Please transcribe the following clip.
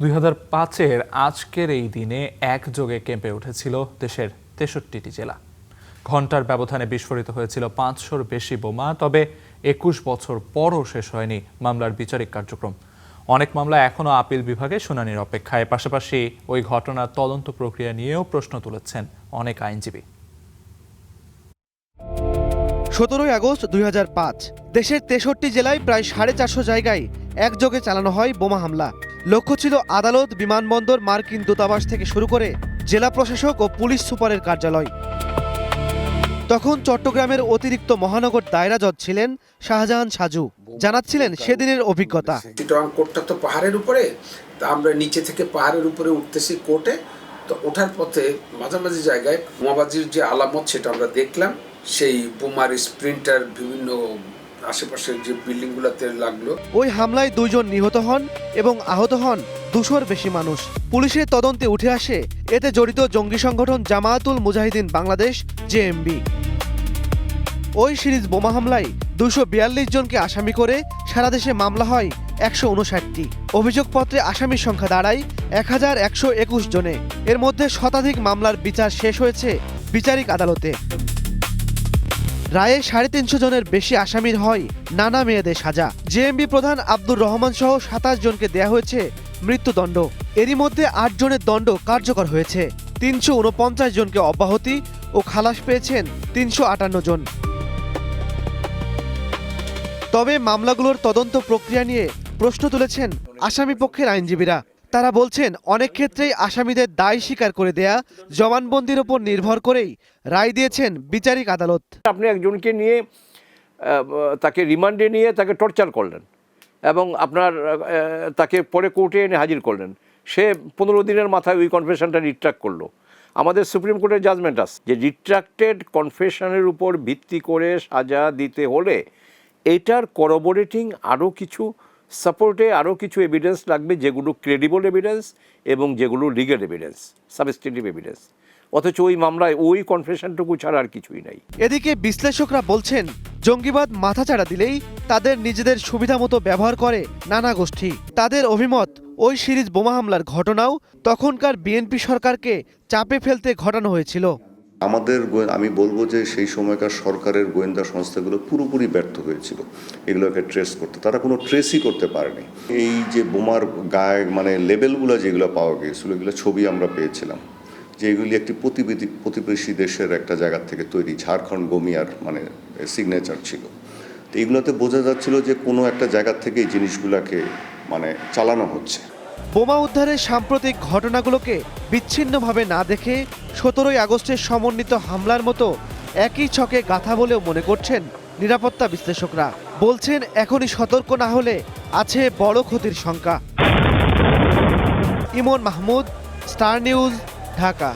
2005-এর আজকের এই দিনে একযোগে কেঁপে উঠেছিল দেশের 63টি জেলা। ঘণ্টার ব্যবধানে বিস্ফোরিত হয়েছিল 500-র বেশি বোমা। তবে 21 বছর পরও শেষ হয়নি মামলার বিচারিক কার্যক্রম। অনেক মামলা এখনও আপিল বিভাগে শুনানির অপেক্ষায়। পাশাপাশি ওই ঘটনার তদন্ত প্রক্রিয়া নিয়েও প্রশ্ন তুলেছেন অনেক আইনজীবী। 17 আগস্ট 2005 দেশের 63 জেলায় প্রায় 450 জায়গায় একযোগে চালানো হয় বোমা হামলা। লক্ষ্য ছিল আদালত, বিমানবন্দর, মার্কিন দূতাবাস থেকে শুরু করে জেলা প্রশাসক ও পুলিশ সুপারের কার্যালয়। তখন চট্টগ্রামের অতিরিক্ত মহানগর দায়রা জজ ছিলেন শাহজাহান সাজু। জানাচ্ছিলেন সেদিনের অভিজ্ঞতা। চিটাগাং কোর্টটা তো পাহাড়ের উপরে, তা আমরা নিচে থেকে পাহাড়ের উপরে উঠতেছি কোর্টে। তো ওঠার পথে মাঝামাঝি জায়গায় বোমাবাজির যে আলামত সেটা আমরা দেখলাম। সেই বোমার স্প্রিন্টার বিভিন্ন আশেপাশের যে বিল্ডিংগুলোতে লাগলো। ওই হামলায় 2 জন নিহত হন এবং আহত হন 200-র বেশি মানুষ। পুলিশের তদন্তে উঠে আসে এতে জড়িত জঙ্গি সংগঠন জামায়াতুল মুজাহিদিন বাংলাদেশ জেএমবি। ওই সিরিজ বোমা হামলায় 242 জনকে আসামি করে সারা দেশে মামলা হয় 159টি। অভিযোগপত্রে আসামির সংখ্যা দাঁড়ায় 1121 জনে। এর মধ্যে শতাধিক মামলার বিচার শেষ হয়েছে বিচারিক আদালতে। রায়ে 350 জনের বেশি আসামির হয় নানা মেয়াদে সাজা। জেএমবি প্রধান আব্দুর রহমান সহ 27 জনকে দেয়া হয়েছে মৃত্যুদণ্ড। এরই মধ্যে 8 জনের দণ্ড কার্যকর হয়েছে। 349 জনকে অব্যাহতি ও খালাস পেয়েছেন 358 জন। তবে মামলাগুলোর তদন্ত প্রক্রিয়া নিয়ে প্রশ্ন তুলেছেন আসামি পক্ষের আইনজীবীরা। তারা বলছেন অনেক ক্ষেত্রেই আসামিদের দায় স্বীকার করে দেয়া জবানবন্দির উপর নির্ভর করেই রায় দিয়েছেন বিচারিক আদালত। আপনি একজনকে নিয়ে তাকে রিমান্ডে নিয়ে তাকে টর্চার করলেন এবং আপনার তাকে পরে কোর্টে এনে হাজির করলেন। সে 15 দিনের মাথায় ওই কনফেশনটা রিট্রাক্ট করলো। আমাদের সুপ্রিম কোর্টের জাজমেন্ট আছে যে রিট্রাক্টেড কনফেশনের উপর ভিত্তি করে সাজা দিতে হলে এটার করবোরেটিং আরও কিছু সাপোর্টে আরও কিছু এভিডেন্স লাগবে, যেগুলো ক্রেডিবল এভিডেন্স এবং যেগুলো লিগ্যাল এভিডেন্স, সাবস্টেন্টিভ এভিডেন্স। অথচ ওই মামলায় ওই কনফেশনটুকু ছাড়া আর কিছুই নাই। এদিকে বিশ্লেষকরা বলছেন জঙ্গিবাদ মাথাচাড়া দিলেই তাদের নিজেদের সুবিধা মতো ব্যবহার করে নানা গোষ্ঠী। তাদের অভিমত ওই সিরিজ বোমা হামলার ঘটনাও তখনকার বিএনপি সরকারকে চাপে ফেলতে ঘটানো হয়েছিল। আমি বলবো যে সেই সময়কার সরকারের গোয়েন্দা সংস্থাগুলো পুরোপুরি ব্যর্থ হয়েছিল এগুলোকে ট্রেস করতে। তারা কোনো ট্রেসই করতে পারেনি। এই যে বোমার গায়ে লেবেলগুলো যেগুলো পাওয়া গিয়েছিল, এগুলো ছবি আমরা পেয়েছিলাম যে এগুলি একটি প্রতিবেশী দেশের একটা জায়গা থেকে তৈরি, ঝাড়খণ্ড গোমিয়ার সিগনেচার ছিল। তো এগুলোতে বোঝা যাচ্ছিল যে কোনো একটা জায়গা থেকে এই জিনিসগুলোকে চালানো হচ্ছে। বোমা উদ্ধারের সাম্প্রতিক ঘটনাগুলোকে বিচ্ছিন্নভাবে না দেখে 17 আগস্টের সমন্বিত হামলার মতো একই ছকে গাথা বলেও মনে করছেন নিরাপত্তা বিশ্লেষকরা। বলছেন এখনই সতর্ক না হলে আছে বড় ক্ষতির শঙ্কা। ইমন মাহমুদ, স্টার নিউজ, ঢাকা।